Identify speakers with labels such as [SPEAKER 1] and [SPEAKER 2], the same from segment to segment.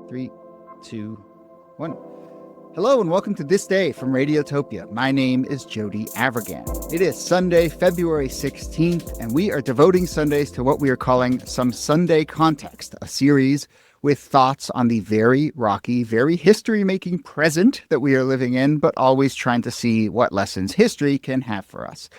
[SPEAKER 1] 3, 2, 1. Hello and welcome to This Day from Radiotopia. My name is Jody Avirgan. It is Sunday, February 16th, and we are devoting Sundays to what we are calling Some Sunday Context, a series with thoughts on the very rocky, very history-making present that we are living in, but always trying to see what lessons history can have for us.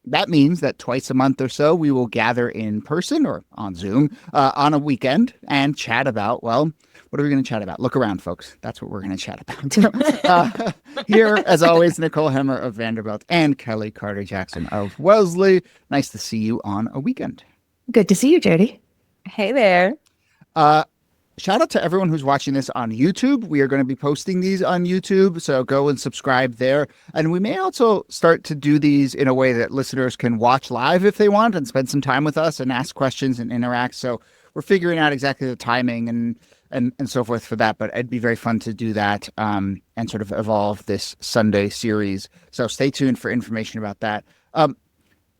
[SPEAKER 1] That means that twice a month or so, we will gather in person or on Zoom on a weekend and chat about, well, what are we going to chat about? Look around, folks. That's what we're going to chat about. Here, as always, Nicole Hemmer of Vanderbilt and Kellie Carter-Jackson of Wellesley. Nice to see you on a weekend.
[SPEAKER 2] Good to see you, Jody.
[SPEAKER 3] Hey there.
[SPEAKER 1] Shout out to everyone who's watching this on YouTube. We are going to be posting these on YouTube, so go and subscribe there. And we may also start to do these in a way that listeners can watch live if they want and spend some time with us and ask questions and interact. So we're figuring out exactly the timing and so forth for that, but it'd be very fun to do that and sort of evolve this Sunday series. So stay tuned for information about that.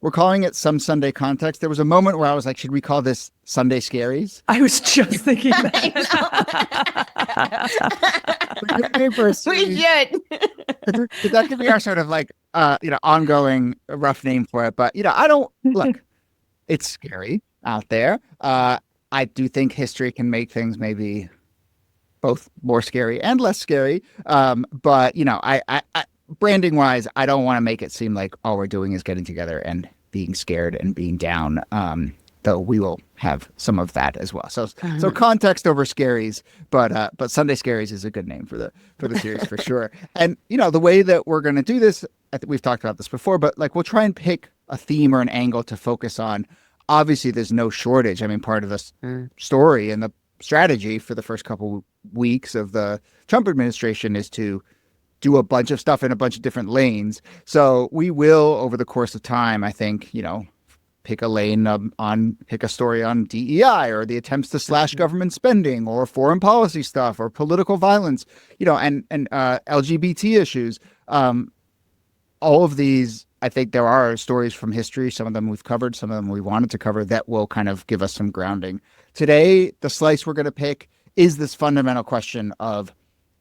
[SPEAKER 1] We're calling it Some Sunday Context. There was a moment where I was like, should we call this Sunday Scaries?
[SPEAKER 2] I was just thinking that.
[SPEAKER 3] We should.
[SPEAKER 1] That could be our sort of like, ongoing rough name for it. But, look, it's scary out there. I do think history can make things maybe both more scary and less scary. But, I branding wise, I don't want to make it seem like all we're doing is getting together and being scared and being down. Though we will have some of that as well. So context over scaries, but Sunday Scaries is a good name for the series for sure. And the way that we're going to do this, I think we've talked about this before, but like we'll try and pick a theme or an angle to focus on. Obviously, there's no shortage. I mean, part of the story and the strategy for the first couple weeks of the Trump administration is to do a bunch of stuff in a bunch of different lanes. So we will, over the course of time, I think, pick a lane pick a story on DEI or the attempts to slash government spending or foreign policy stuff or political violence, and LGBT issues. All of these, I think there are stories from history. Some of them we've covered, some of them we wanted to cover that will kind of give us some grounding. Today, the slice we're going to pick is this fundamental question of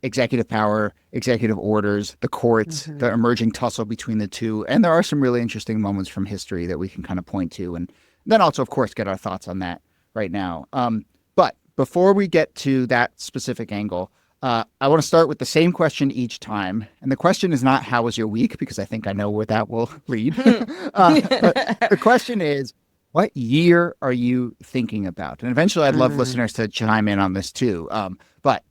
[SPEAKER 1] executive power, executive orders, the courts, the emerging tussle between the two. And there are some really interesting moments from history that we can kind of point to. And then also, of course, get our thoughts on that right now. But before we get to that specific angle, I want to start with the same question each time. And the question is not, how was your week? Because I think I know where that will lead. But the question is, what year are you thinking about? And eventually, I'd love listeners to chime in on this too. But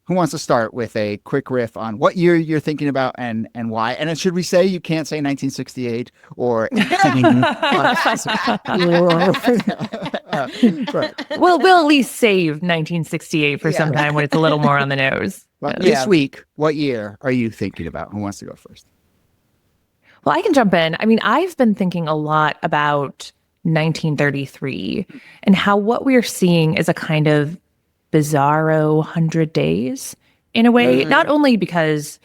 [SPEAKER 1] who wants to start with a quick riff on what year you're thinking about and why? And should we say you can't say 1968 or
[SPEAKER 2] Well, we'll at least save 1968 for some time when it's a little more on the nose.
[SPEAKER 1] Well, this week, what year are you thinking about? Who wants to go first?
[SPEAKER 2] Well, I can jump in. I mean, I've been thinking a lot about 1933 and how what we're seeing is a kind of bizarro 100 days in a way, not only because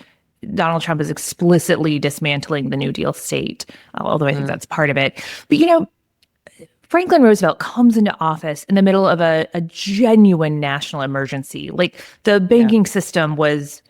[SPEAKER 2] Donald Trump is explicitly dismantling the New Deal state, although I think that's part of it. But, Franklin Roosevelt comes into office in the middle of a genuine national emergency. Like the banking system was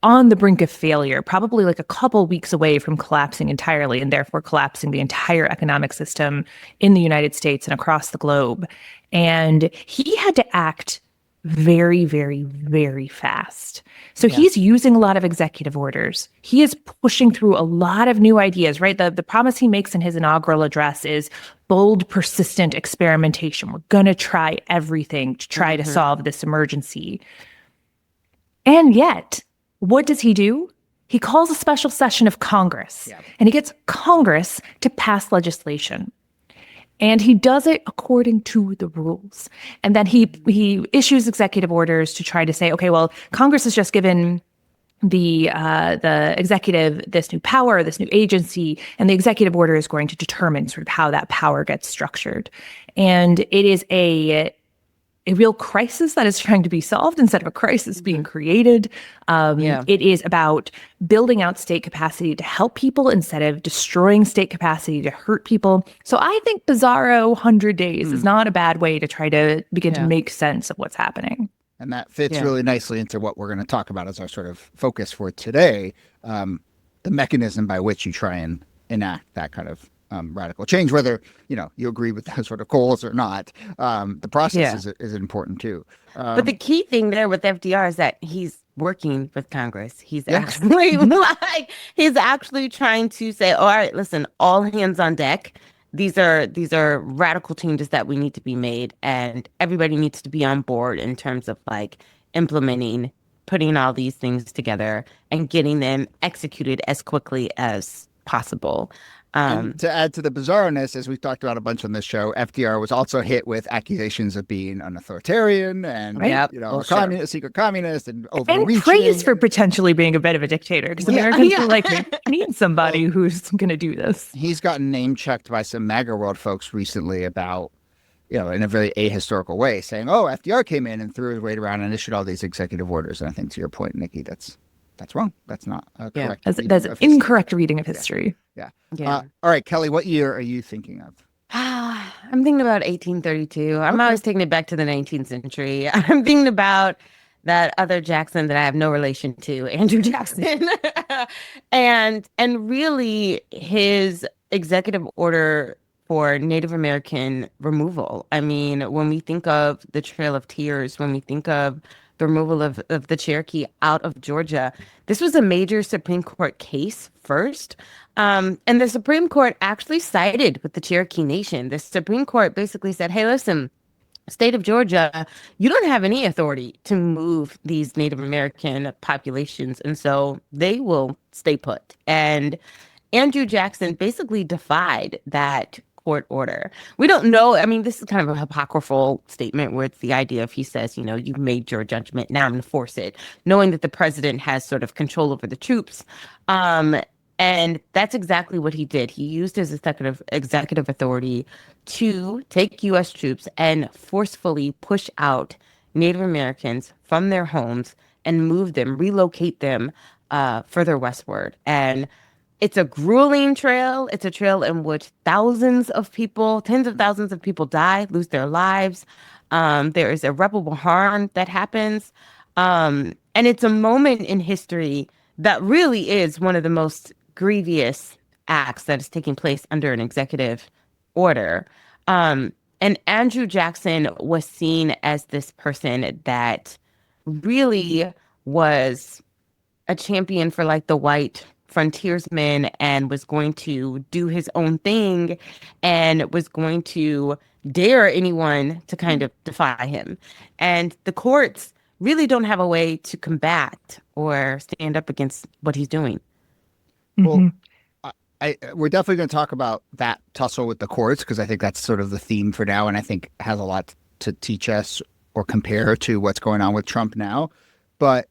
[SPEAKER 2] on the brink of failure, probably like a couple weeks away from collapsing entirely and therefore collapsing the entire economic system in the United States and across the globe. And he had to act very, very, very fast. So he's using a lot of executive orders. He is pushing through a lot of new ideas, right? The promise he makes in his inaugural address is bold, persistent experimentation. We're going to try everything to try to solve this emergency. And yet, what does he do? He calls a special session of Congress, and he gets Congress to pass legislation. And he does it according to the rules. And then he issues executive orders to try to say, okay, well, Congress has just given the executive this new power, this new agency, and the executive order is going to determine sort of how that power gets structured. And it is a real crisis that is trying to be solved instead of a crisis being created. It is about building out state capacity to help people instead of destroying state capacity to hurt people. So I think bizarro 100 days is not a bad way to try to begin to make sense of what's happening.
[SPEAKER 1] And that fits really nicely into what we're going to talk about as our sort of focus for today, the mechanism by which you try and enact that kind of radical change, whether, you agree with those sort of goals or not. The process is important too.
[SPEAKER 3] But the key thing there with FDR is that he's working with Congress. He's actually he's actually trying to say, all right, listen, all hands on deck. These are radical changes that we need to be made, and everybody needs to be on board in terms of implementing, putting all these things together and getting them executed as quickly as possible.
[SPEAKER 1] And to add to the bizarreness, as we've talked about a bunch on this show, FDR was also hit with accusations of being an authoritarian and a secret communist and overreaching.
[SPEAKER 2] And praise for potentially being a bit of a dictator, because Americans feel like we need somebody who's going to do this.
[SPEAKER 1] He's gotten name checked by some MAGA world folks recently about, in a very ahistorical way, saying, "Oh, FDR came in and threw his weight around and issued all these executive orders." And I think to your point, Niki, that's wrong. That's not correct.
[SPEAKER 2] That's an incorrect reading of history.
[SPEAKER 1] Yeah. All right, Kellie, what year are you thinking of?
[SPEAKER 3] I'm thinking about 1832. I'm always taking it back to the 19th century. I'm thinking about that other Jackson that I have no relation to, Andrew Jackson. and really his executive order for Native American removal. I mean, when we think of the Trail of Tears, when we think of the removal of the Cherokee out of Georgia, this was a major Supreme Court case first. And the Supreme Court actually sided with the Cherokee Nation. The Supreme Court basically said, hey, listen, state of Georgia, you don't have any authority to move these Native American populations. And so they will stay put. And Andrew Jackson basically defied that court order. We don't know. I mean, this is kind of a apocryphal statement where it's the idea if he says, you've made your judgment, now I'm going to force it, knowing that the president has sort of control over the troops. And that's exactly what he did. He used his executive authority to take U.S. troops and forcefully push out Native Americans from their homes and move them, relocate them further westward. And it's a grueling trail. It's a trail in which thousands of people, tens of thousands of people die, lose their lives. There is irreparable harm that happens. And it's a moment in history that really is one of the most grievous acts that is taking place under an executive order. And Andrew Jackson was seen as this person that really was a champion for the white frontiersman and was going to do his own thing and was going to dare anyone to kind of defy him. And the courts really don't have a way to combat or stand up against what he's doing.
[SPEAKER 1] Well, we're definitely going to talk about that tussle with the courts because I think that's sort of the theme for now, and I think has a lot to teach us or compare to what's going on with Trump now. But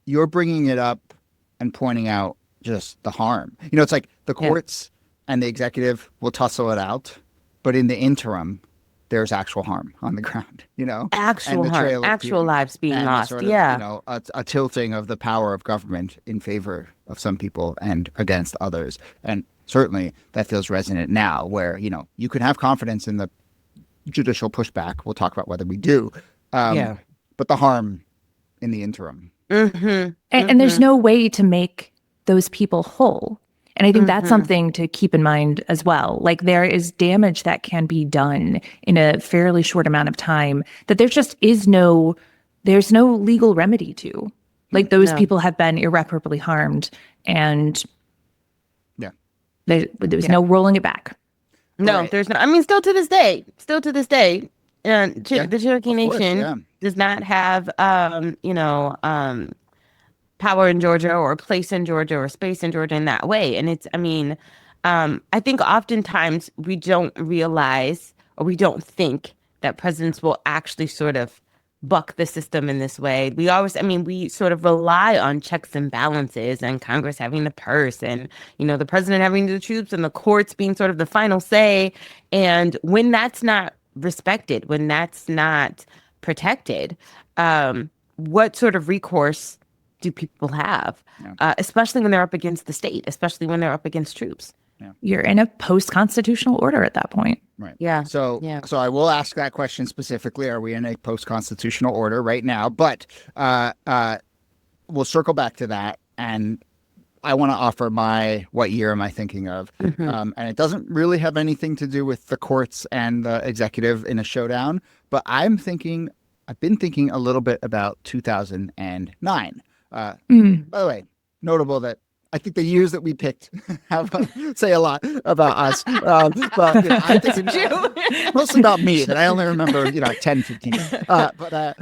[SPEAKER 1] you're bringing it up and pointing out just the harm. It's like the courts and the executive will tussle it out, but in the interim, there's actual harm on the ground,
[SPEAKER 3] Actual harm, actual lives being lost.
[SPEAKER 1] Sort of, a tilting of the power of government in favor of some people and against others. And certainly that feels resonant now where, you can have confidence in the judicial pushback. We'll talk about whether we do. But the harm in the interim.
[SPEAKER 2] Mm-hmm. And there's no way to make those people whole. And I think that's something to keep in mind as well. There is damage that can be done in a fairly short amount of time that there just there's no legal remedy to. Those people have been irreparably harmed and there's no rolling it back.
[SPEAKER 3] No, there's no. I mean, still to this day, the Cherokee Nation does not have, power in Georgia or a place in Georgia or space in Georgia in that way. And I think oftentimes we don't realize or we don't think that presidents will actually sort of buck the system in this way. We sort of rely on checks and balances and Congress having the purse and, the president having the troops and the courts being sort of the final say. And when that's not respected, when that's not protected, what sort of recourse do people have, especially when they're up against the state, especially when they're up against troops?
[SPEAKER 2] you're in a post-constitutional order at that point.
[SPEAKER 1] Right.
[SPEAKER 3] Yeah.
[SPEAKER 1] So
[SPEAKER 3] Yeah.
[SPEAKER 1] so I will ask that question specifically. Are we in a post-constitutional order right now? But we'll circle back to that. And I want to offer what year am I thinking of? And it doesn't really have anything to do with the courts and the executive in a showdown. But I've been thinking a little bit about 2009. By the way, notable that I think the years that we picked say a lot about us. But I think mostly about me, that I only remember 10, 15. But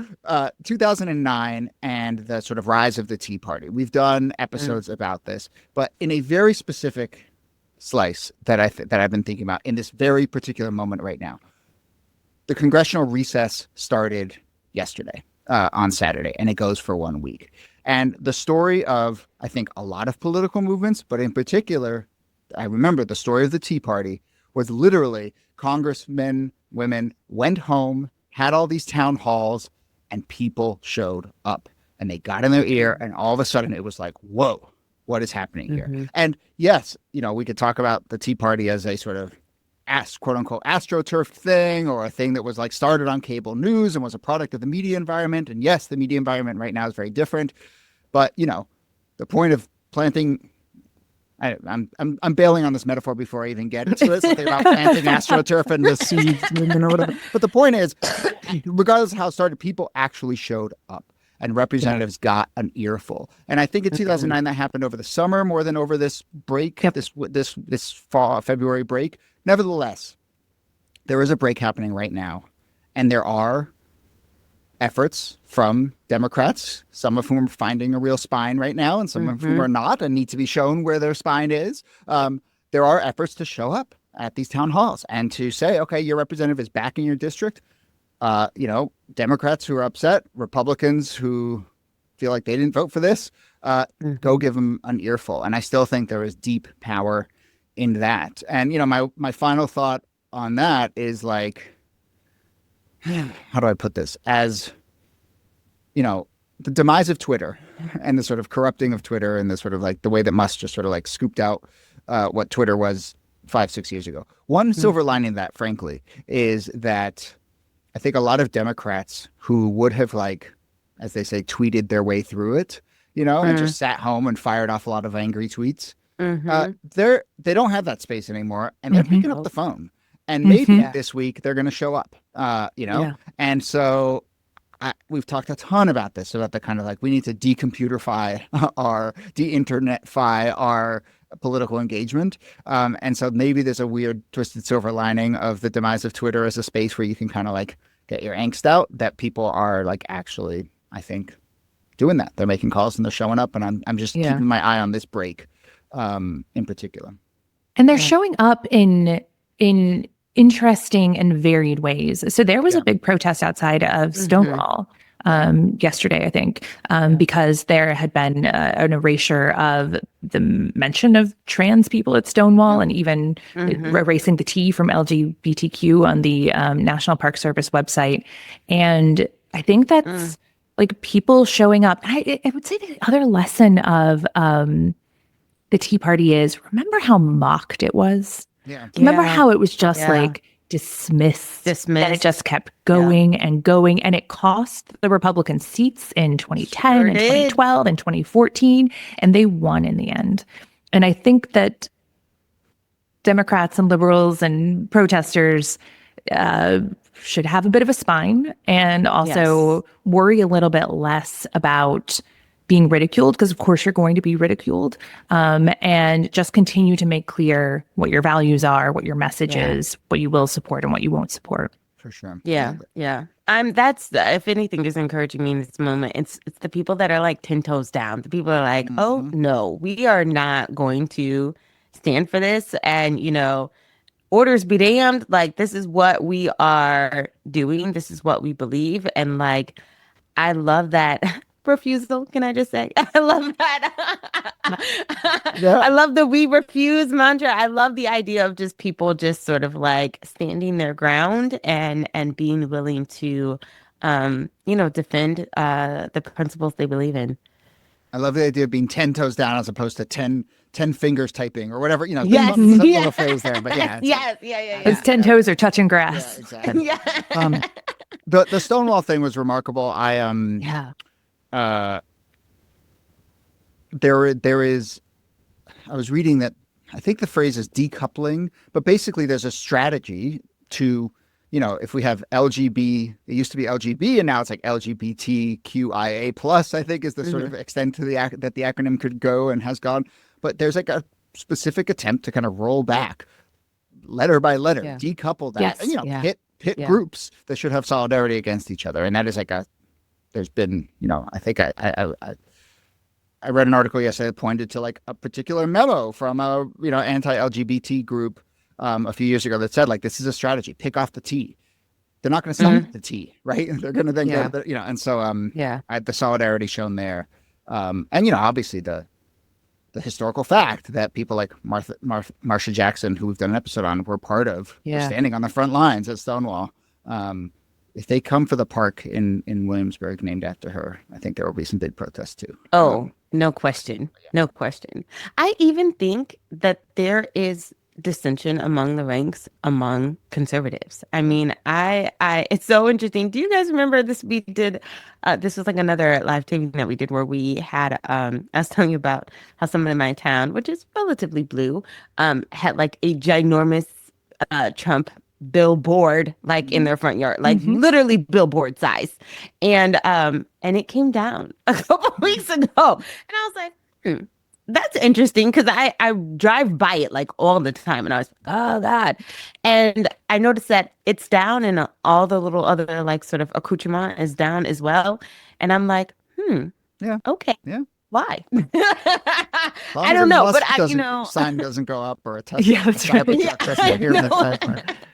[SPEAKER 1] 2009 and the sort of rise of the Tea Party. We've done episodes about this, but in a very specific slice that I've been thinking about in this very particular moment right now. The congressional recess started yesterday on Saturday, and it goes for 1 week. And the story of, I think, a lot of political movements, but in particular, I remember the story of the Tea Party was literally congressmen, women went home, had all these town halls, and people showed up. And they got in their ear, and all of a sudden it was like, whoa, what is happening here? And yes, we could talk about the Tea Party as a sort of quote unquote astroturf thing, or a thing that was like started on cable news and was a product of the media environment. And yes, the media environment right now is very different. But the point of planting, I'm bailing on this metaphor before I even get into this. Something about planting astroturf and the seeds, or whatever. But the point is, regardless of how it started, people actually showed up. And representatives got an earful. And I think in 2009 that happened over the summer more than over this break, this fall, February break. Nevertheless, there is a break happening right now, and there are efforts from Democrats, some of whom are finding a real spine right now, and some of whom are not and need to be shown where their spine is. There are efforts to show up at these town halls and to say, okay, your representative is back in your district. Democrats who are upset, Republicans who feel like they didn't vote for this, go give them an earful. And I still think there is deep power in that. And, my final thought on that is like, how do I put this? As, the demise of Twitter and the sort of corrupting of Twitter and the sort of like the way that Musk just sort of like scooped out what Twitter was 5-6 years ago. One silver lining of that, frankly, is that I think a lot of Democrats who would have, like, as they say, tweeted their way through it, and just sat home and fired off a lot of angry tweets. They don't have that space anymore, and they're picking up the phone. And maybe this week they're going to show up, And so we've talked a ton about this, about the kind of like, we need to de-internetfy our political engagement. And so maybe there's a weird twisted silver lining of the demise of Twitter as a space where you can kind of like get your angst out, that people are like actually, I think, doing that. They're making calls and they're showing up, and I'm just keeping my eye on this break in particular.
[SPEAKER 2] And they're showing up in interesting and varied ways. So there was a big protest outside of Stonewall yesterday, I think, because there had been an erasure of the mention of trans people at Stonewall, and even erasing the T from LGBTQ on the National Park Service website. And I think that's like people showing up. I would say the other lesson of the Tea Party is, remember how mocked it was?
[SPEAKER 1] Yeah.
[SPEAKER 2] Remember how it was just like dismissed. And it just kept going and going. And it cost the Republicans seats in 2010 and 2012 and 2014. And they won in the end. And I think that Democrats and liberals and protesters should have a bit of a spine, and also worry a little bit less about being ridiculed, because of course you're going to be ridiculed, and just continue to make clear what your values are, what your message is, what you will support and what you won't support.
[SPEAKER 1] For sure.
[SPEAKER 3] Yeah. That's, if anything is encouraging me in this moment, it's the people that are like 10 toes down. The people are like, oh no, we are not going to stand for this. And orders be damned. Like, this is what we are doing. This is what we believe. And like, I love that refusal. Can I just say, I love that. I love the "we refuse" mantra. I love the idea of just people just sort of like standing their ground and being willing to, defend the principles they believe in.
[SPEAKER 1] I love the idea of being 10 toes down as opposed to 10 fingers typing or whatever,
[SPEAKER 3] Yes.
[SPEAKER 1] some
[SPEAKER 3] Yeah.
[SPEAKER 1] little phrase there, but yeah.
[SPEAKER 3] Yes. Yeah.
[SPEAKER 2] Those 10 toes are touching
[SPEAKER 1] Yeah,
[SPEAKER 2] grass.
[SPEAKER 1] exactly.
[SPEAKER 3] Yeah.
[SPEAKER 1] The Stonewall thing was remarkable.
[SPEAKER 3] Yeah.
[SPEAKER 1] There is, I was reading that, I think the phrase is decoupling, but basically there's a strategy to, if we have LGB, it used to be LGB and now it's like LGBTQIA plus, I think is the sort of extent to that the acronym could go and has gone. But there's like a specific attempt to kind of roll back letter by letter, decouple that,
[SPEAKER 2] Yes.
[SPEAKER 1] and, hit groups that should have solidarity against each other. And that is like there's been, I think I read an article yesterday that pointed to like a particular memo from a anti-LGBT group a few years ago that said like this is a strategy. Pick off the T. They're not going to sign the T, right? They're going to then go to the, and so the solidarity shown there, and obviously the historical fact that people like Marsha Jackson, who we've done an episode on, were part of, were standing on the front lines at Stonewall. If they come for the park in Williamsburg named after her, I think there will be some big protests too.
[SPEAKER 3] Oh, no question. No question. I even think that there is dissension among the ranks among conservatives. I mean, it's so interesting. Do you guys remember this? We did, this was like another live taping that we did where we had, I was telling you about how someone in my town, which is relatively blue, had like a ginormous Trump billboard like in their front yard, like literally billboard size, and it came down a couple weeks ago, and I was like, that's interesting because I drive by it like all the time, and I was like, oh god, and I noticed that it's down, and all the little other like sort of accoutrement is down as well, and I'm like, okay, why? I don't know, but
[SPEAKER 1] sign doesn't go up or a test.
[SPEAKER 2] Yeah, that's right.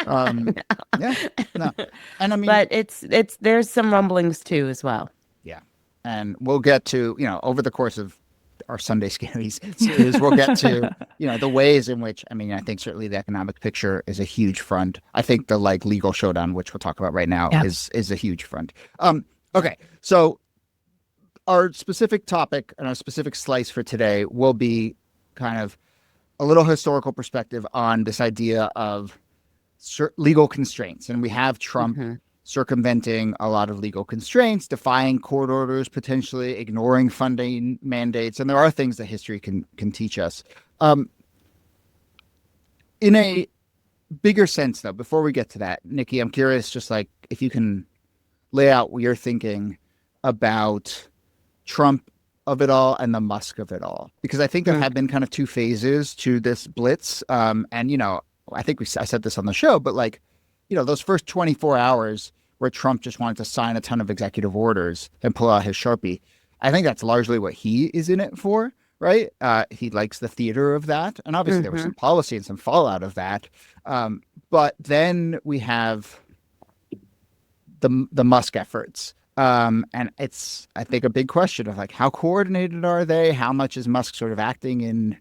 [SPEAKER 1] And I mean,
[SPEAKER 3] but it's there's some rumblings too as well.
[SPEAKER 1] Yeah, and we'll get to over the course of our Sunday Scaries series, we'll get to the ways in which, I mean, I think certainly the economic picture is a huge front. I think the like legal showdown, which we'll talk about right now, is a huge front. Okay, so our specific topic and our specific slice for today will be kind of a little historical perspective on this idea of legal constraints. And we have Trump circumventing a lot of legal constraints, defying court orders, potentially ignoring funding mandates. And there are things that history can teach us. In a bigger sense, though, before we get to that, Niki, I'm curious just like if you can lay out what you're thinking about Trump of it all and the Musk of it all, because I think there have been kind of two phases to this blitz. And, I think I said this on the show, but like, those first 24 hours where Trump just wanted to sign a ton of executive orders and pull out his Sharpie, I think that's largely what he is in it for, right? He likes the theater of that. And obviously there was some policy and some fallout of that. But then we have the Musk efforts. And it's, I think, a big question of like, how coordinated are they? How much is Musk sort of acting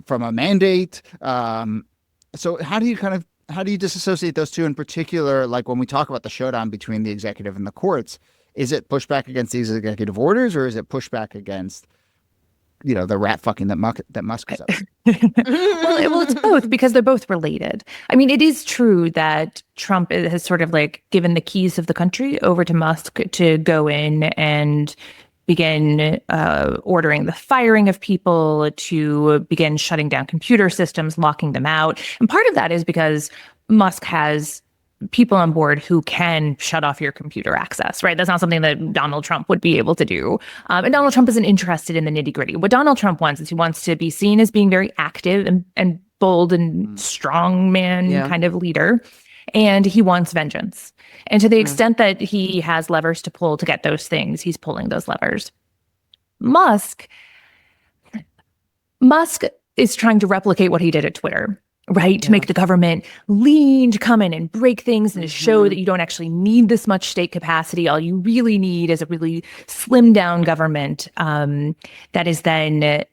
[SPEAKER 1] from a mandate? So how do you disassociate those two in particular? Like when we talk about the showdown between the executive and the courts, is it pushback against these executive orders, or is it pushback against, the rat fucking that Musk is up to?
[SPEAKER 2] Well, it's both because they're both related. I mean, it is true that Trump has sort of like given the keys of the country over to Musk to go in and begin ordering the firing of people, to begin shutting down computer systems, locking them out. And part of that is because Musk has people on board who can shut off your computer access, right? That's not something that Donald Trump would be able to do. And Donald Trump isn't interested in the nitty gritty. What Donald Trump wants is he wants to be seen as being very active and bold and strong man kind of leader. And he wants vengeance. And to the extent that he has levers to pull to get those things, he's pulling those levers. Musk is trying to replicate what he did at Twitter. Right, to make the government lean to come in and break things and to show that you don't actually need this much state capacity. All you really need is a really slimmed down government that is then,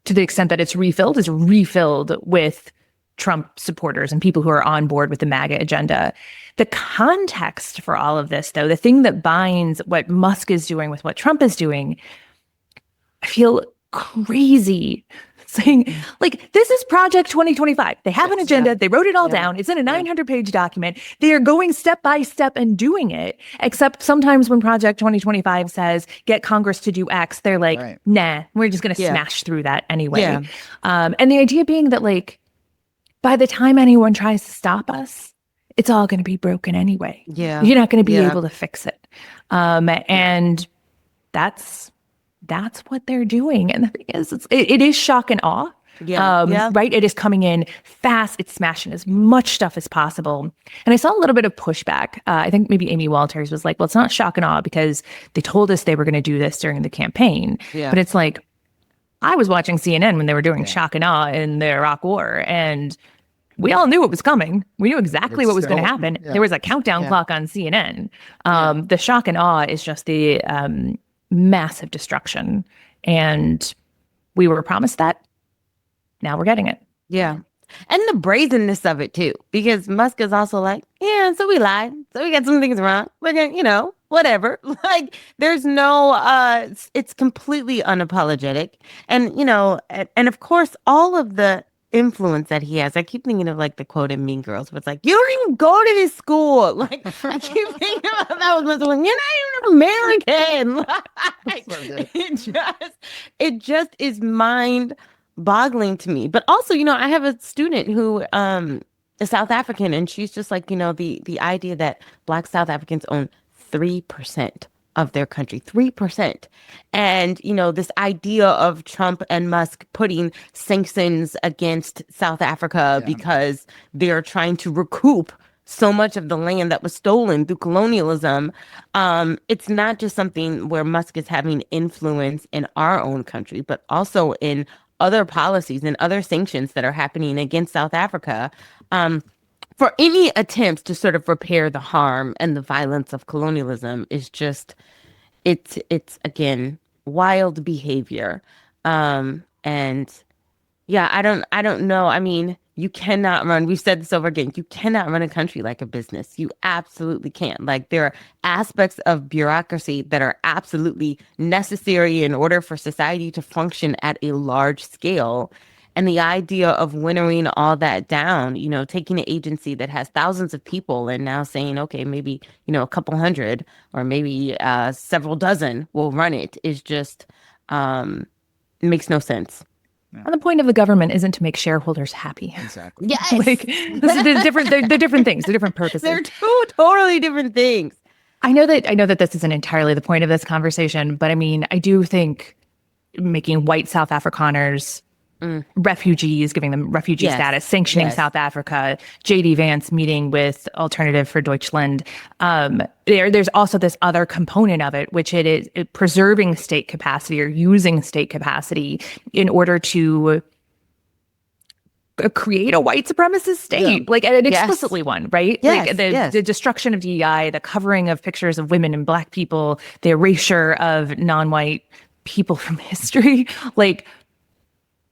[SPEAKER 2] to the extent that it's refilled, is refilled with Trump supporters and people who are on board with the MAGA agenda. The context for all of this, though, the thing that binds what Musk is doing with what Trump is doing, I feel crazy saying, like, this is Project 2025. They have an agenda. They wrote it all down. It's in a 900-page document. They are going step by step and doing it, except sometimes when Project 2025 says, get Congress to do X, they're like, nah, we're just going to smash through that anyway. And the idea being that, like, by the time anyone tries to stop us, it's all going to be broken anyway.
[SPEAKER 3] Yeah.
[SPEAKER 2] You're not going to be able to fix it. And that's what they're doing. And the thing is, it is shock and awe. Right? It is coming in fast. It's smashing as much stuff as possible. And I saw a little bit of pushback. I think maybe Amy Walters was like, well, it's not shock and awe because they told us they were going to do this during the campaign. But it's like, I was watching CNN when they were doing shock and awe in the Iraq War, and we all knew it was coming. We knew exactly what was going to happen. There was a countdown clock on CNN. The shock and awe is just the massive destruction. And we were promised that. Now we're getting it.
[SPEAKER 3] Yeah. And the brazenness of it, too, because Musk is also like, yeah, so we lied. So we got some things wrong. We're going to, whatever. Like, there's no, it's completely unapologetic. And, and of course, all of the influence that he has. I keep thinking of like the quote in Mean Girls, where it's like, you don't even go to this school. Like, I keep thinking about that was one. You're not even American. Like, it just is mind-boggling to me. But also, I have a student who is South African, and she's just like, the idea that Black South Africans own 3% of their country, 3%. And, this idea of Trump and Musk putting sanctions against South Africa because they're trying to recoup so much of the land that was stolen through colonialism. It's not just something where Musk is having influence in our own country, but also in other policies and other sanctions that are happening against South Africa. For any attempts to sort of repair the harm and the violence of colonialism is just, it's again, wild behavior. And yeah, I don't know. I mean, you cannot run, we've said this over again, you cannot run a country like a business. You absolutely can't. Like, there are aspects of bureaucracy that are absolutely necessary in order for society to function at a large scale. And the idea of winnowing all that down, taking an agency that has thousands of people and now saying, okay, maybe, a couple hundred or maybe several dozen will run it is just makes no sense.
[SPEAKER 2] Yeah. And the point of the government isn't to make shareholders happy.
[SPEAKER 1] Exactly.
[SPEAKER 2] Yes. Like, they're different things. They're different purposes.
[SPEAKER 3] They're two totally different things.
[SPEAKER 2] I know that this isn't entirely the point of this conversation, but I mean, I do think making white South Afrikaners refugees, giving them refugee status, sanctioning South Africa, J.D. Vance meeting with Alternative for Deutschland. There's also this other component of it, which it is preserving state capacity or using state capacity in order to create a white supremacist state, like an explicitly one, right? Like the destruction of DEI, the covering of pictures of women and Black people, the erasure of non-white people from history, like.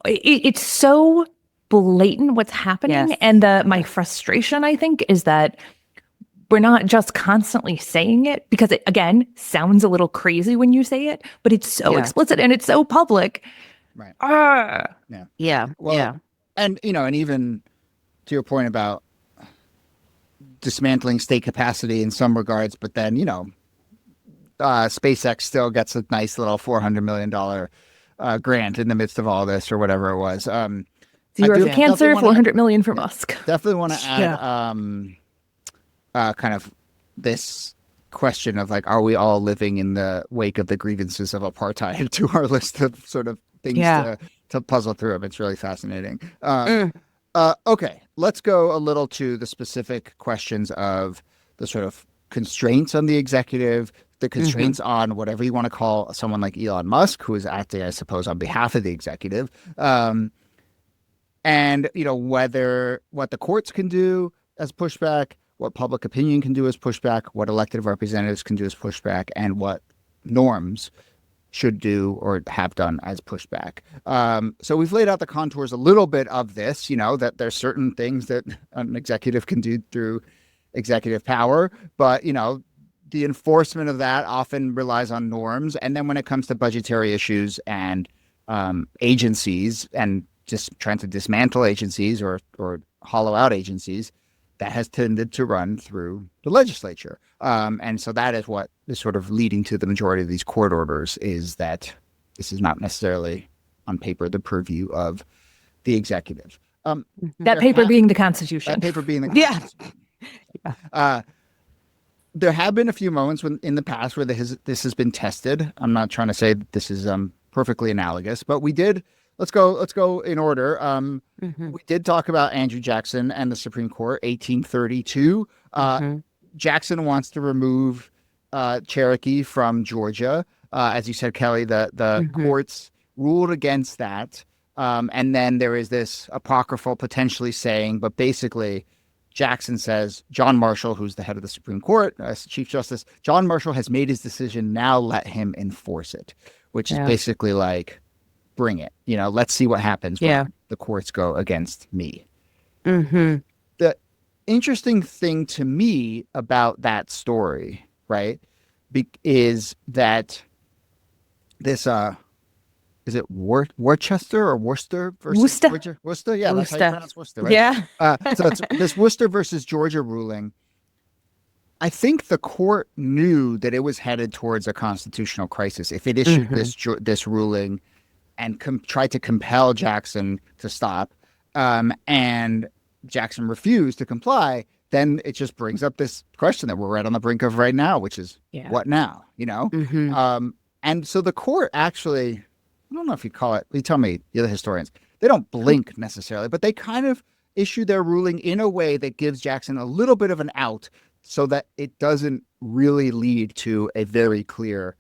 [SPEAKER 2] It's so blatant what's happening. And my frustration, I think, is that we're not just constantly saying it because it, again, sounds a little crazy when you say it, but it's so explicit and it's so public.
[SPEAKER 1] Right.
[SPEAKER 3] Well,
[SPEAKER 1] and, and even to your point about dismantling state capacity in some regards, but then, SpaceX still gets a nice little $400 million grant in the midst of all this or whatever it was.
[SPEAKER 2] Zero for cancer, $400 million for Musk.
[SPEAKER 1] Definitely want to add kind of this question of like, are we all living in the wake of the grievances of apartheid to our list of sort of things to puzzle through. It's really fascinating. Okay, let's go a little to the specific questions of the sort of constraints on the executive, the constraints on whatever you want to call someone like Elon Musk, who is acting, I suppose, on behalf of the executive, and, whether what the courts can do as pushback, what public opinion can do as pushback, what elected representatives can do as pushback, and what norms should do or have done as pushback. So we've laid out the contours a little bit of this, that there's certain things that an executive can do through executive power, but, the enforcement of that often relies on norms. And then when it comes to budgetary issues and agencies and just trying to dismantle agencies or hollow out agencies, that has tended to run through the legislature. And so that is what is sort of leading to the majority of these court orders, is that this is not necessarily on paper the purview of the executive.
[SPEAKER 2] That paper being the Constitution.
[SPEAKER 1] That paper being the Constitution.
[SPEAKER 2] Yeah.
[SPEAKER 1] There have been a few moments in the past where this has been tested. I'm not trying to say that this is perfectly analogous, but we did. Let's go in order. We did talk about Andrew Jackson and the Supreme Court, 1832. Jackson wants to remove Cherokee from Georgia. As you said, Kellie, the courts ruled against that. And then there is this apocryphal potentially saying, but basically Jackson says, John Marshall, who's the head of the Supreme Court, as Chief Justice, John Marshall has made his decision. Now let him enforce it, which is basically like, bring it. Let's see what happens when the courts go against me. The interesting thing to me about that story, right, is that this is it Worcester or Worcester versus
[SPEAKER 2] Worcester.
[SPEAKER 1] Georgia? Worcester, yeah, that's how you pronounce Worcester, right?
[SPEAKER 2] Yeah.
[SPEAKER 1] So it's this Worcester versus Georgia ruling. I think the court knew that it was headed towards a constitutional crisis if it issued this ruling and tried to compel Jackson to stop, and Jackson refused to comply. Then it just brings up this question that we're right on the brink of right now, which is what now? And so the court actually, I don't know if you call it, you tell me, you're the historians, they don't blink necessarily, but they kind of issue their ruling in a way that gives Jackson a little bit of an out so that it doesn't really lead to a very clear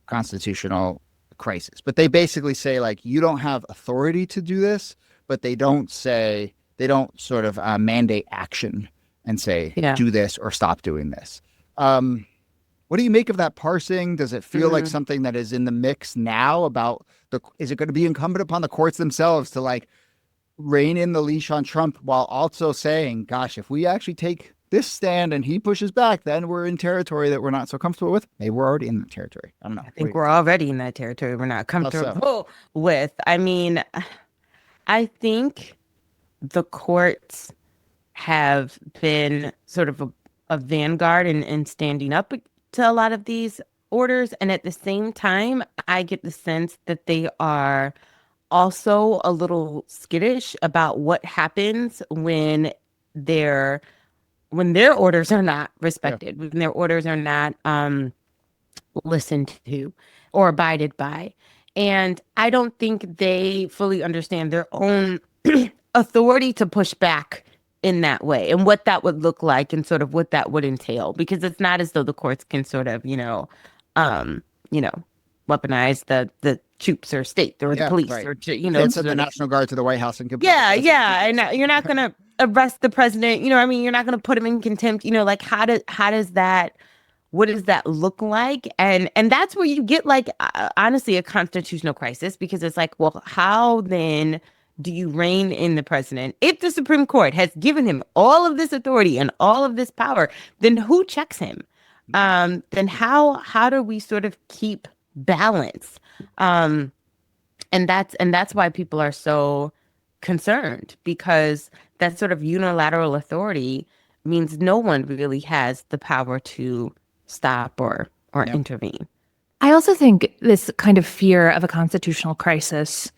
[SPEAKER 1] constitutional crisis. But they basically say, like, you don't have authority to do this, but they don't sort of mandate action and say, do this or stop doing this. What do you make of that parsing? Does it feel like something that is in the mix now about is it going to be incumbent upon the courts themselves to like rein in the leash on Trump while also saying, gosh, if we actually take this stand and he pushes back, then we're in territory that we're not so comfortable with? Maybe we're already in that territory. I don't know.
[SPEAKER 3] I think we're already in that territory we're not comfortable with. I mean, I think the courts have been sort of a vanguard in standing up to a lot of these orders. And at the same time, I get the sense that they are also a little skittish about what happens when their orders are not respected, when their orders are not listened to or abided by. And I don't think they fully understand their own authority to push back in that way and what that would look like and sort of what that would entail, because it's not as though the courts can sort of, weaponize the troops or state or the police or,
[SPEAKER 1] send the National Guard to the White House and give
[SPEAKER 3] and you're not going to arrest the president. You're not going to put him in contempt. Like how does that, what does that look like? And that's where you get like, honestly, a constitutional crisis, because it's like, well, how then do you rein in the president? If the Supreme Court has given him all of this authority and all of this power, then who checks him? Then how do we sort of keep balance? And that's why people are so concerned, because that sort of unilateral authority means no one really has the power to stop or intervene.
[SPEAKER 2] I also think this kind of fear of a constitutional crisis,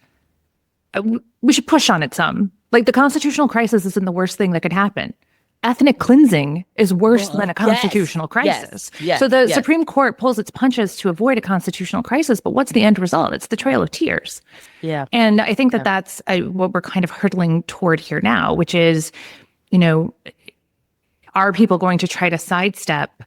[SPEAKER 2] we should push on it some. Like, the constitutional crisis isn't the worst thing that could happen. Ethnic cleansing is worse than a constitutional crisis. So the Supreme Court pulls its punches to avoid a constitutional crisis, but what's the end result? It's the Trail of Tears. Yeah. And I think that that's what we're kind of hurtling toward here now, which is, are people going to try to sidestep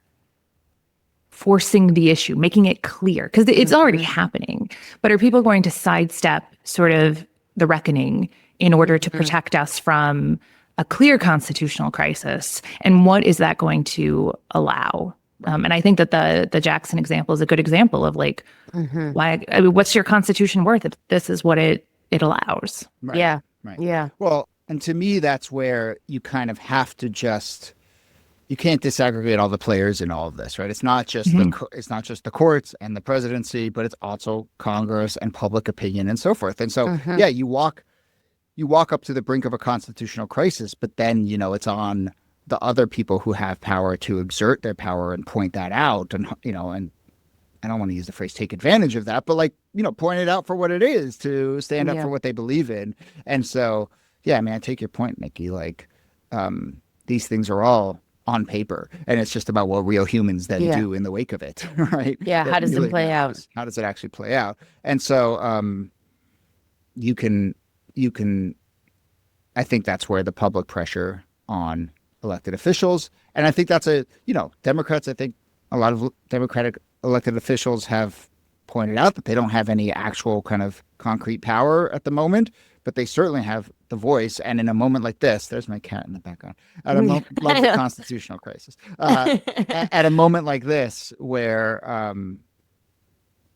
[SPEAKER 2] forcing the issue, making it clear? Because it's already happening. But are people going to sidestep sort of the reckoning in order to protect us from a clear constitutional crisis? And what is that going to allow? And I think that the Jackson example is a good example of like, why, I mean, what's your Constitution worth if this is what it allows?
[SPEAKER 1] Right.
[SPEAKER 3] Yeah.
[SPEAKER 1] Right.
[SPEAKER 3] Yeah.
[SPEAKER 1] Well, and to me, that's where you kind of have to you can't disaggregate all the players in all of this, right? It's not just it's not just the courts and the presidency, but it's also Congress and public opinion and so forth. And so, yeah, you walk up to the brink of a constitutional crisis, but then, it's on the other people who have power to exert their power and point that out. And, and I don't want to use the phrase take advantage of that, but like, point it out for what it is, to stand up for what they believe in. And so, yeah, I mean, I take your point, Niki. Like, these things are all on paper, and it's just about what real humans then do in the wake of it, right?
[SPEAKER 3] Yeah. How does it play out?
[SPEAKER 1] How does it actually play out? And so, you can, I think that's where the public pressure on elected officials, and I think that's Democrats, I think a lot of Democratic elected officials have pointed out that they don't have any actual kind of concrete power at the moment, but they certainly have the voice. And in a moment like this, there's my cat in the background. At a love the constitutional crisis. At a moment like this, where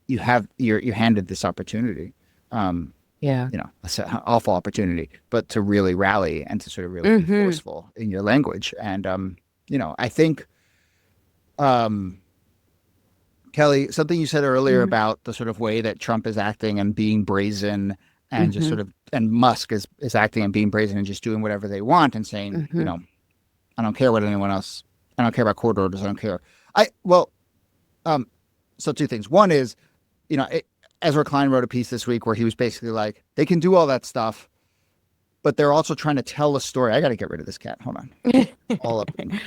[SPEAKER 1] you're handed this opportunity, an awful opportunity, but to really rally and to sort of really be forceful in your language. And I think, Kellie, something you said earlier about the sort of way that Trump is acting and being brazen, and just sort of, and Musk is acting and being brazen and just doing whatever they want and saying, I don't care what anyone else, I don't care about court orders, I don't care. So two things. One is, Ezra Klein wrote a piece this week where he was basically like, they can do all that stuff, but they're also trying to tell a story. I got to get rid of this cat. Hold on. All up in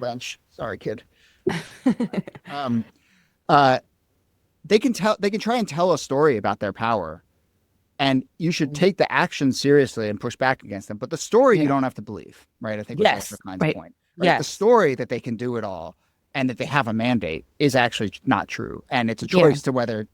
[SPEAKER 1] bench. Sorry, kid. They can try and tell a story about their power, and you should take the action seriously and push back against them. But the story you don't have to believe, right? I think that's Ezra Klein's point. Right? Yes. The story that they can do it all and that they have a mandate is actually not true. And it's a choice to whether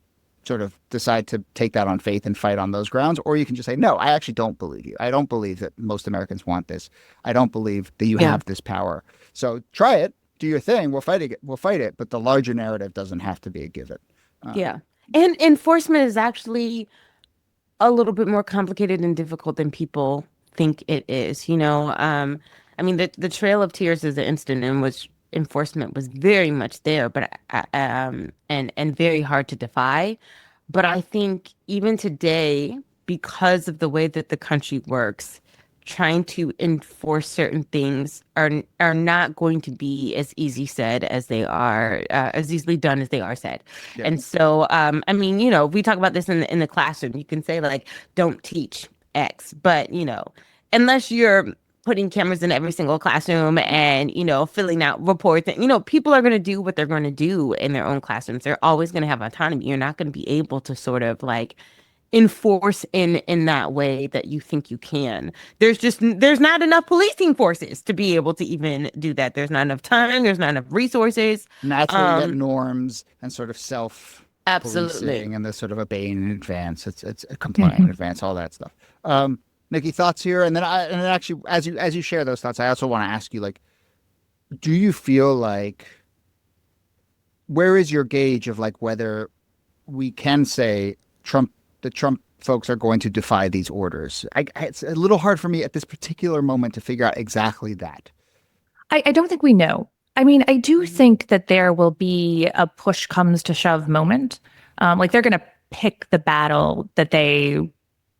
[SPEAKER 1] sort of decide to take that on faith and fight on those grounds, or you can just say, no, I actually don't believe you. I don't believe that most Americans want this. I don't believe that you have this power. So try it, do your thing. We'll fight it. But the larger narrative doesn't have to be a given.
[SPEAKER 3] And enforcement is actually a little bit more complicated and difficult than people think it is. I mean, the Trail of Tears is an incident in which enforcement was very much there, but and very hard to defy. But I think even today, because of the way that the country works, trying to enforce certain things are not going to be as easy said as they are, as easily done as they are said. Yeah. And so, I mean, we talk about this in the classroom. You can say like, don't teach X, but unless you're putting cameras in every single classroom and, filling out reports, and, people are going to do what they're going to do in their own classrooms. They're always going to have autonomy. You're not going to be able to sort of like enforce in that way that you think you can. There's not enough policing forces to be able to even do that. There's not enough time. There's not enough resources.
[SPEAKER 1] Naturally, get norms and sort of policing and the sort of obeying in advance. It's complying in advance, all that stuff. Niki, thoughts here? And then actually, as you share those thoughts, I also want to ask you, like, do you feel like, where is your gauge of like whether we can say the Trump folks are going to defy these orders? It's a little hard for me at this particular moment to figure out exactly that.
[SPEAKER 2] I don't think we know. I mean, I do think that there will be a push comes to shove moment. Like they're going to pick the battle that they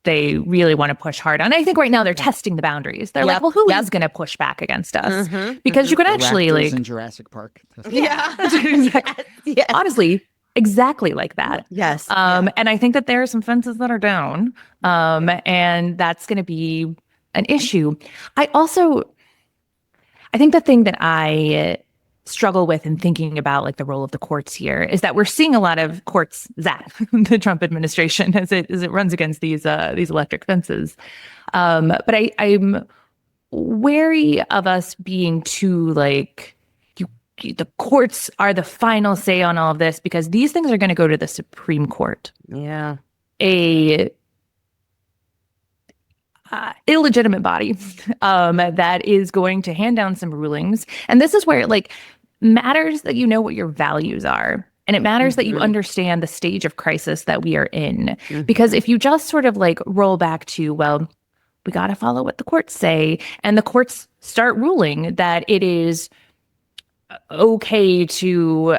[SPEAKER 2] really want to push hard on. I think right now they're testing the boundaries. They're like, well, who is going to push back against us? Because you can actually like
[SPEAKER 1] in Jurassic Park.
[SPEAKER 2] Exactly. Honestly, exactly like that.
[SPEAKER 3] Yes.
[SPEAKER 2] And I think that there are some fences that are down, and that's going to be an issue. I think the thing that I struggle with in thinking about like the role of the courts here is that we're seeing a lot of courts zap the Trump administration as it runs against these electric fences. But I'm wary of us being too like, the courts are the final say on all of this, because these things are going to go to the Supreme Court.
[SPEAKER 3] Yeah.
[SPEAKER 2] Illegitimate body that is going to hand down some rulings. And this is where like matters that you know what your values are. And it matters that you understand the stage of crisis that we are in. Because if you just sort of like roll back to, well, we got to follow what the courts say, and the courts start ruling that it is okay to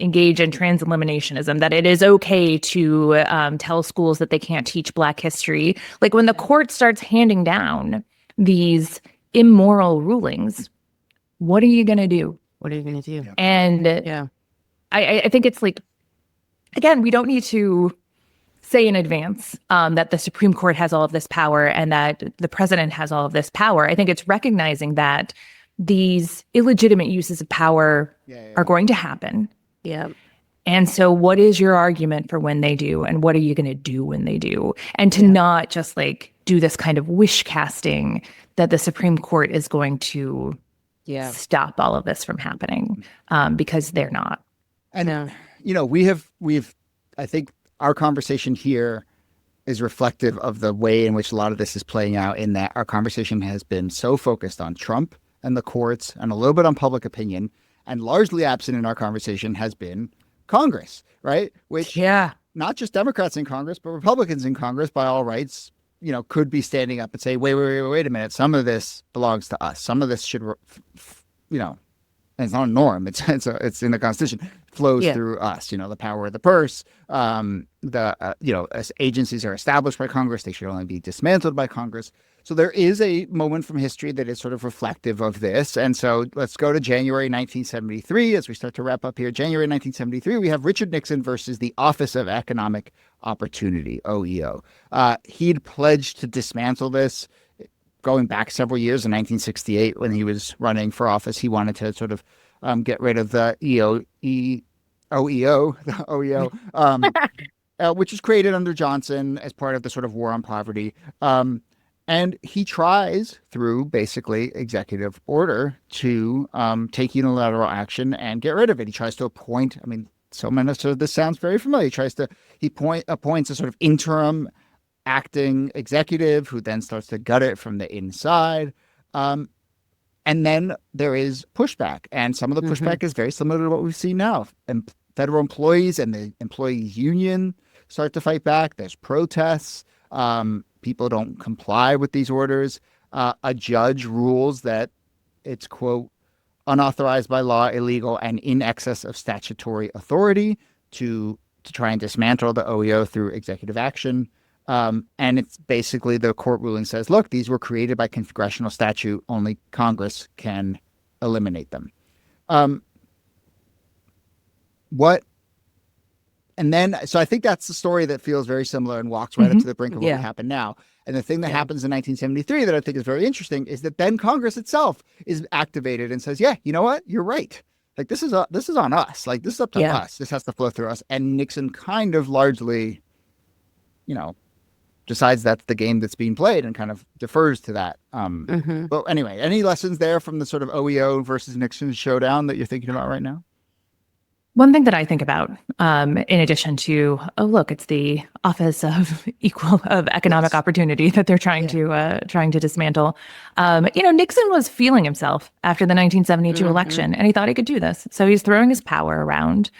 [SPEAKER 2] engage in trans eliminationism, that it is okay to tell schools that they can't teach Black history. Like when the court starts handing down these immoral rulings, what are you going to do?
[SPEAKER 3] What are you going to do?
[SPEAKER 2] And I think it's like, again, we don't need to say in advance that the Supreme Court has all of this power and that the president has all of this power. I think it's recognizing that these illegitimate uses of power are going to happen.
[SPEAKER 3] Yeah.
[SPEAKER 2] And so what is your argument for when they do, and what are you going to do when they do? And to not just like do this kind of wish casting that the Supreme Court is going to stop all of this from happening, because they're not.
[SPEAKER 1] And, you know, I think our conversation here is reflective of the way in which a lot of this is playing out, in that our conversation has been so focused on Trump and the courts and a little bit on public opinion, and largely absent in our conversation has been Congress, right? Which not just Democrats in Congress, but Republicans in Congress, by all rights, you know, could be standing up and say, wait a minute, some of this belongs to us. Some of this should, you know, and it's not a norm. It's in the Constitution, flows through us. You know, the power of the purse. You know, as agencies are established by Congress, they should only be dismantled by Congress. So there is a moment from history that is sort of reflective of this. And so let's go to January 1973 as we start to wrap up here. January 1973, we have Richard Nixon versus the Office of Economic Opportunity, OEO. He'd pledged to dismantle this going back several years. In 1968, when he was running for office, he wanted to sort of get rid of the OEO, which was created under Johnson as part of the sort of war on poverty. And he tries, through basically executive order, to take unilateral action and get rid of it. He tries to appoint, I mean, so many of this sounds very familiar. He appoints a sort of interim acting executive who then starts to gut it from the inside. And then there is pushback. And some of the pushback is very similar to what we've seen now. And federal employees and the employees union start to fight back. There's protests. People don't comply with these orders. A judge rules that it's, quote, unauthorized by law, illegal, and in excess of statutory authority to try and dismantle the OEO through executive action. And it's basically, the court ruling says, look, these were created by congressional statute. Only Congress can eliminate them. And then, so I think that's the story that feels very similar and walks right up to the brink of what happened now. And the thing that happens in 1973 that I think is very interesting is that then Congress itself is activated and says, yeah, you know what? You're right. Like, this is on us. Like, this is up to us. This has to flow through us. And Nixon kind of largely, you know, decides that's the game that's being played and kind of defers to that. But anyway, any lessons there from the sort of OEO versus Nixon showdown that you're thinking about right now?
[SPEAKER 2] One thing that I think about, in addition to, oh, look, it's the Office of Economic Opportunity that they're trying to dismantle. You know, Nixon was feeling himself after the 1972 election, and he thought he could do this. So he's throwing his power around,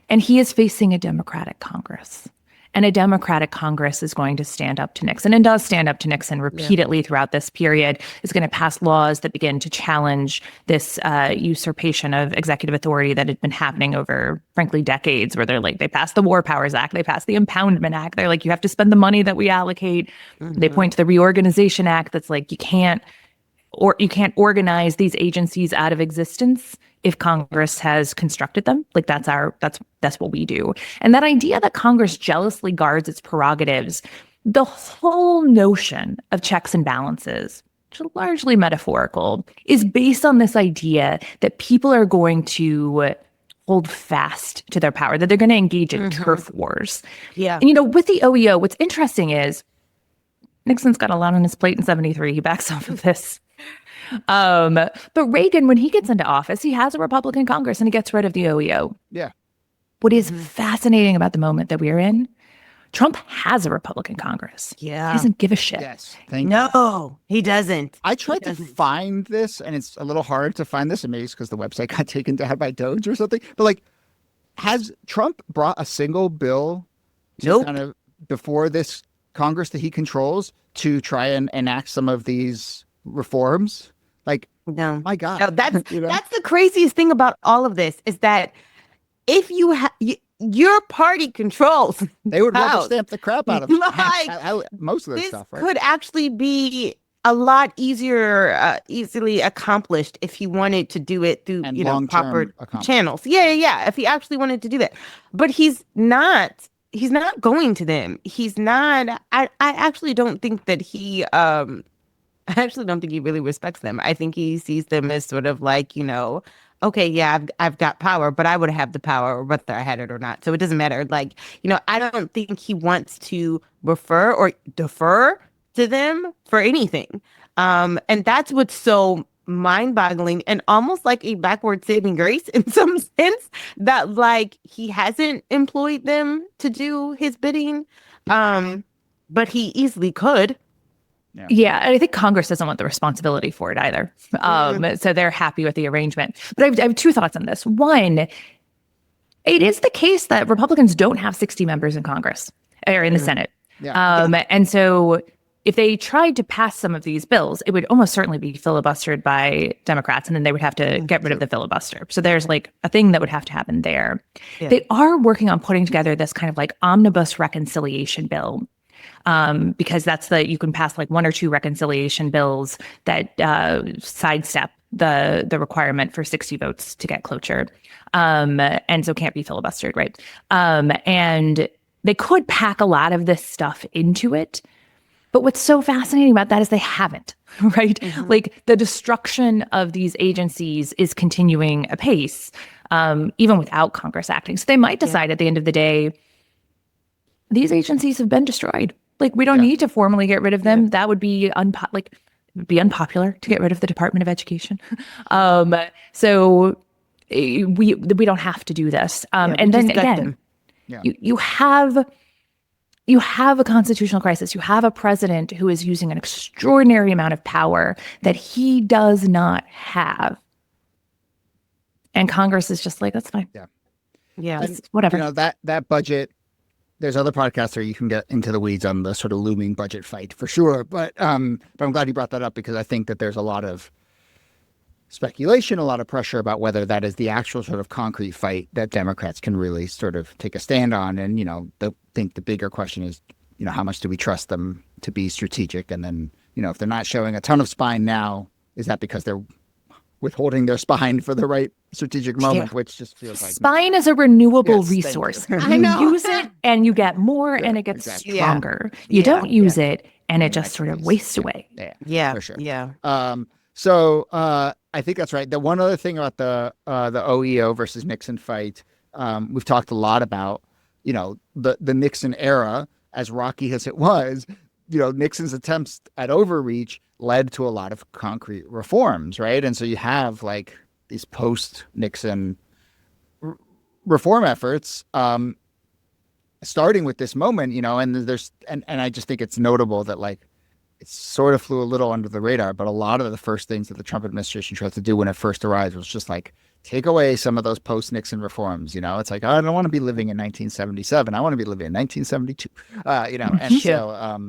[SPEAKER 2] and he is facing a Democratic Congress. And a Democratic Congress is going to stand up to Nixon, and does stand up to Nixon repeatedly throughout this period, is going to pass laws that begin to challenge this usurpation of executive authority that had been happening over, frankly, decades, where they're like, they passed the War Powers Act, they passed the Impoundment Act. They're like, you have to spend the money that we allocate. They point to the Reorganization Act that's like, you can't organize these agencies out of existence if Congress has constructed them. Like, that's what we do. And that idea that Congress jealously guards its prerogatives, the whole notion of checks and balances, which are largely metaphorical, is based on this idea that people are going to hold fast to their power, that they're going to engage in turf wars. Yeah. And, you know, with the OEO, what's interesting is Nixon's got a lot on his plate in 73. He backs off of this. But Reagan, when he gets into office, he has a Republican Congress and he gets rid of the OEO.
[SPEAKER 1] Yeah.
[SPEAKER 2] What is fascinating about the moment that we are in, Trump has a Republican Congress.
[SPEAKER 3] Yeah.
[SPEAKER 2] He doesn't give a shit.
[SPEAKER 1] Yes. Thank you.
[SPEAKER 3] No, he doesn't.
[SPEAKER 1] I tried to find this, and it's a little hard to find this. Maybe it's because the website got taken down by Doge or something. But like, has Trump brought a single bill to kind of before this Congress that he controls to try and enact some of these reforms? Like,
[SPEAKER 3] No,
[SPEAKER 1] my God,
[SPEAKER 3] no, that's the craziest thing about all of this is that if you your party controls,
[SPEAKER 1] they would rubber
[SPEAKER 3] House.
[SPEAKER 1] stamp the crap out of most of this stuff. Right?
[SPEAKER 3] Could actually be a lot easily accomplished if he wanted to do it through proper channels. Yeah. If he actually wanted to do that, but he's not. He's not going to them. He's not. I actually don't think that he. I actually don't think he really respects them. I think he sees them as sort of like, okay, yeah, I've got power, but I would have the power whether I had it or not. So it doesn't matter. Like, I don't think he wants to refer or defer to them for anything. And that's what's so mind-boggling and almost like a backward saving grace in some sense that like he hasn't employed them to do his bidding. But he easily could.
[SPEAKER 2] Yeah, and I think Congress doesn't want the responsibility for it either. So they're happy with the arrangement. But I have two thoughts on this. One, it is the case that Republicans don't have 60 members in Congress or in the Senate. And so if they tried to pass some of these bills, it would almost certainly be filibustered by Democrats, and then they would have to get rid of the filibuster. So there's like a thing that would have to happen there. Yeah. They are working on putting together this kind of like omnibus reconciliation bill. Because you can pass like one or two reconciliation bills that sidestep the requirement for 60 votes to get cloture. And so can't be filibustered, right? And they could pack a lot of this stuff into it. But what's so fascinating about that is they haven't, right? Mm-hmm. Like the destruction of these agencies is continuing apace, even without Congress acting. So they might decide at the end of the day, these agencies have been destroyed. Like we don't need to formally get rid of them. That would be unpopular to get rid of the Department of Education. So we don't have to do this. And then again, you have a constitutional crisis. You have a president who is using an extraordinary amount of power that he does not have. And Congress is just like, that's fine.
[SPEAKER 3] Yeah.
[SPEAKER 2] Whatever.
[SPEAKER 1] That budget, there's other podcasts where you can get into the weeds on the sort of looming budget fight for sure. But I'm glad you brought that up because I think that there's a lot of speculation, a lot of pressure about whether that is the actual sort of concrete fight that Democrats can really sort of take a stand on. And, I think the bigger question is, how much do we trust them to be strategic? And then, if they're not showing a ton of spine now, is that because they're withholding their spine for the right strategic moment, which just feels like
[SPEAKER 2] spine is a renewable resource.
[SPEAKER 3] I know.
[SPEAKER 2] You use it and you get more and it gets stronger. You don't use it and it just sort of wastes away.
[SPEAKER 3] Yeah,
[SPEAKER 1] for sure.
[SPEAKER 3] Yeah.
[SPEAKER 1] So I think that's right. The one other thing about the OEO versus Nixon fight, we've talked a lot about, the Nixon era, as rocky as it was, Nixon's attempts at overreach led to a lot of concrete reforms, right? And so you have like these post-Nixon reform efforts, starting with this moment, and there's and I just think it's notable that like it sort of flew a little under the radar, but a lot of the first things that the Trump administration tried to do when it first arrived was just like take away some of those post-Nixon reforms. It's like, I don't want to be living in 1977. I want to be living in 1972. And so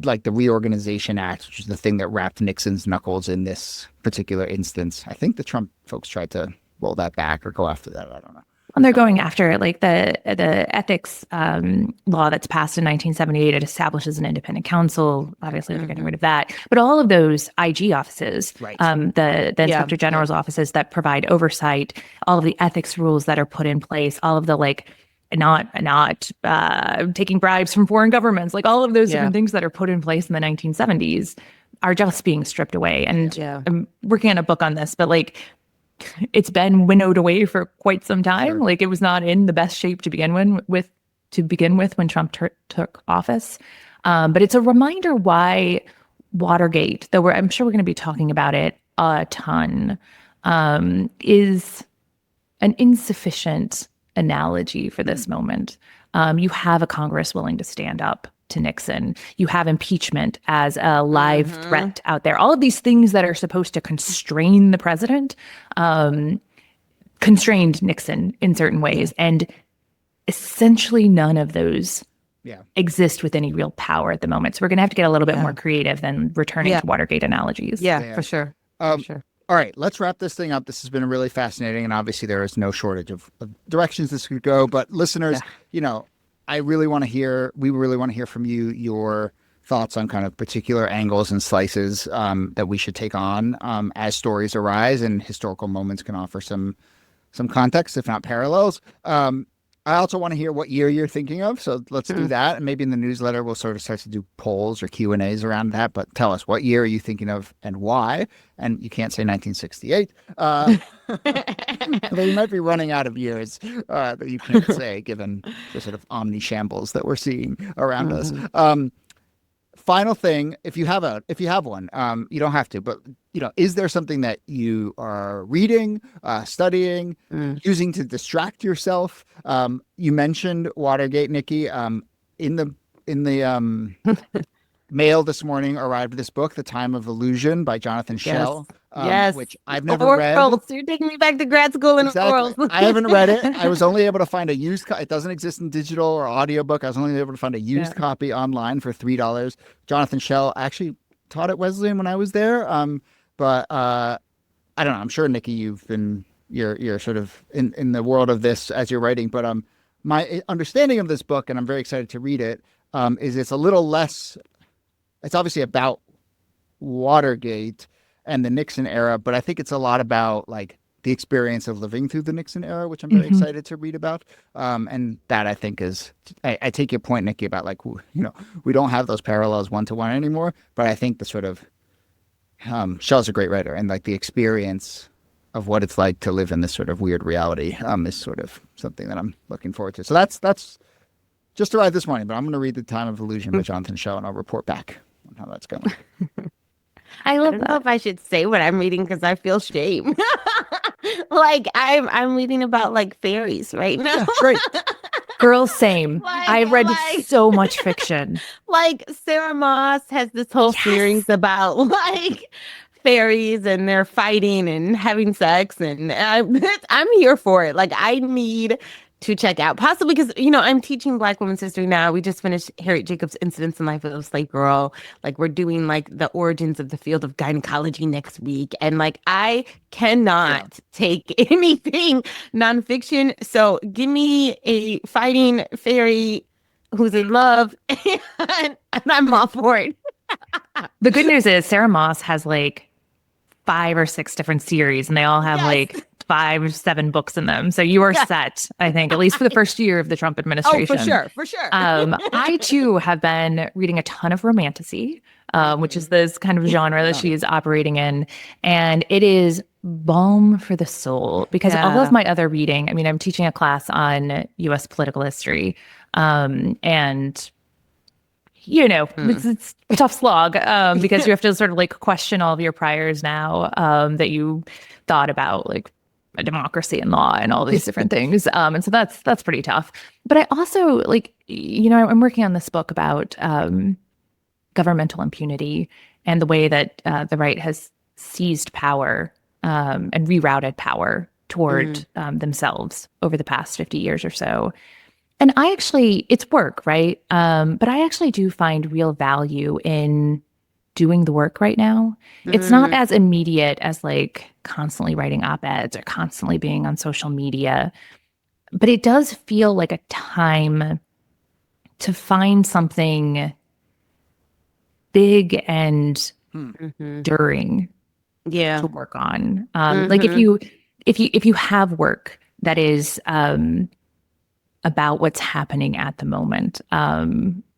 [SPEAKER 1] like the Reorganization Act, which is the thing that wrapped Nixon's knuckles in this particular instance. I think the Trump folks tried to roll that back or go after that. I don't know.
[SPEAKER 2] And they're going after like the ethics law that's passed in 1978. It establishes an independent counsel. Obviously, they're getting rid of that. But all of those IG offices, the Inspector General's offices that provide oversight, all of the ethics rules that are put in place, all of the like not taking bribes from foreign governments, like all of those different things that are put in place in the 1970s are just being stripped away. And I'm working on a book on this, but like it's been winnowed away for quite some time. Sure. Like it was not in the best shape to begin with when Trump took office. But it's a reminder why Watergate, though I'm sure we're going to be talking about it a ton, is an insufficient analogy for this moment. You have a Congress willing to stand up to Nixon. You have impeachment as a live threat out there. All of these things that are supposed to constrain the president, constrained Nixon in certain ways. And essentially none of those exist with any real power at the moment. So we're going to have to get a little bit more creative than returning to Watergate analogies.
[SPEAKER 3] Yeah, for sure. For sure.
[SPEAKER 1] All right, let's wrap this thing up. This has been really fascinating, and obviously there is no shortage of directions this could go. But listeners, we really want to hear from you your thoughts on kind of particular angles and slices that we should take on as stories arise, and historical moments can offer some context, if not parallels. I also want to hear what year you're thinking of, so let's do that. And maybe in the newsletter, we'll sort of start to do polls or Q&As around that. But tell us, what year are you thinking of and why? And you can't say 1968. They might be running out of years that you can't say, given the sort of omni-shambles that we're seeing around us. Final thing, if you have one, you don't have to, but is there something that you are reading, studying, using to distract yourself? You mentioned Watergate, Niki. In the mail this morning arrived this book, The Time of Illusion by Jonathan Schell. Which I've never read.
[SPEAKER 3] You're taking me back to grad school in orals.
[SPEAKER 1] I haven't read it. I was only able to find a used it doesn't exist in digital or audiobook. I was only able to find a used copy online for $3. Jonathan Schell actually taught at Wesleyan when I was there. But I don't know. I'm sure, Niki, you're sort of in the world of this as you're writing. But my understanding of this book, and I'm very excited to read it, is it's a little less. It's obviously about Watergate and the Nixon era, but I think it's a lot about like the experience of living through the Nixon era, which I'm very excited to read about. And that I think is, I take your point, Niki, about like, we don't have those parallels one-to-one anymore, but I think the sort of, Shell's a great writer, and like the experience of what it's like to live in this sort of weird reality is sort of something that I'm looking forward to. So that's just arrived this morning, but I'm going to read The Time of Illusion by Jonathan Schell, and I'll report back on how that's going.
[SPEAKER 3] I don't know if I should say what I'm reading because I feel shame. Like I'm reading about like fairies right now.
[SPEAKER 1] Yeah, great.
[SPEAKER 2] Girl, same. I've read so much fiction.
[SPEAKER 3] Like Sarah Moss has this whole series about like fairies and they're fighting and having sex, and I'm here for it. Like I need to check out, possibly because I'm teaching Black women's history now. We just finished Harriet Jacobs' Incidents in the Life of a Slave Girl. Like we're doing like the origins of the field of gynecology next week, and like I cannot take anything nonfiction. So give me a fighting fairy who's in love, and I'm all for it.
[SPEAKER 2] The good news is Sarah Moss has like 5 or 6 different series, and they all have like 5 or 7 books in them. So you are set, I think, at least for the first year of the Trump administration.
[SPEAKER 3] Oh, for sure.
[SPEAKER 2] I, too, have been reading a ton of romantasy, which is this kind of genre that she is operating in. And it is balm for the soul because all of my other reading, I mean, I'm teaching a class on U.S. political history. And it's a tough slog because you have to sort of like question all of your priors now that you thought about, like a democracy and law and all these different things. And so that's pretty tough. But I also I'm working on this book about governmental impunity and the way that the right has seized power and rerouted power toward themselves over the past 50 years or so. And it's work, right? But I actually do find real value in doing the work right now. It's not as immediate as like constantly writing op-eds or constantly being on social media, but it does feel like a time to find something big and enduring to work on. Like if you have work that is about what's happening at the moment,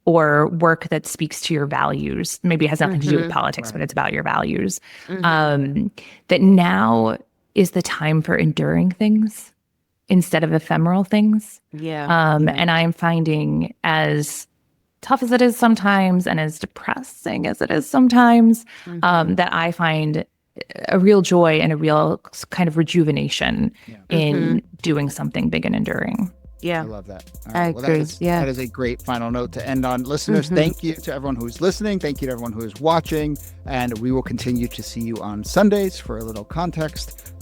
[SPEAKER 2] or work that speaks to your values, maybe it has nothing to do with politics, but it's about your values, that now is the time for enduring things instead of ephemeral things. And I'm finding, as tough as it is sometimes and as depressing as it is sometimes, that I find a real joy and a real kind of rejuvenation in doing something big and enduring.
[SPEAKER 3] Yeah.
[SPEAKER 1] I love that. All
[SPEAKER 3] I
[SPEAKER 1] Well,
[SPEAKER 3] agree. Yeah.
[SPEAKER 1] that is a great final note to end on. Listeners,
[SPEAKER 3] Mhm.
[SPEAKER 1] thank you to everyone who's listening. Thank you to everyone who is watching. And we will continue to see you on Sundays for a little context.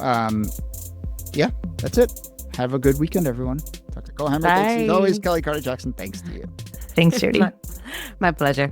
[SPEAKER 1] Yeah, that's it. Have a good weekend, everyone. Dr. Cole Hammer, thanks as
[SPEAKER 3] Bye.
[SPEAKER 1] always. Kellie Carter Jackson, thanks to you.
[SPEAKER 2] Thanks, Jody.
[SPEAKER 3] My pleasure.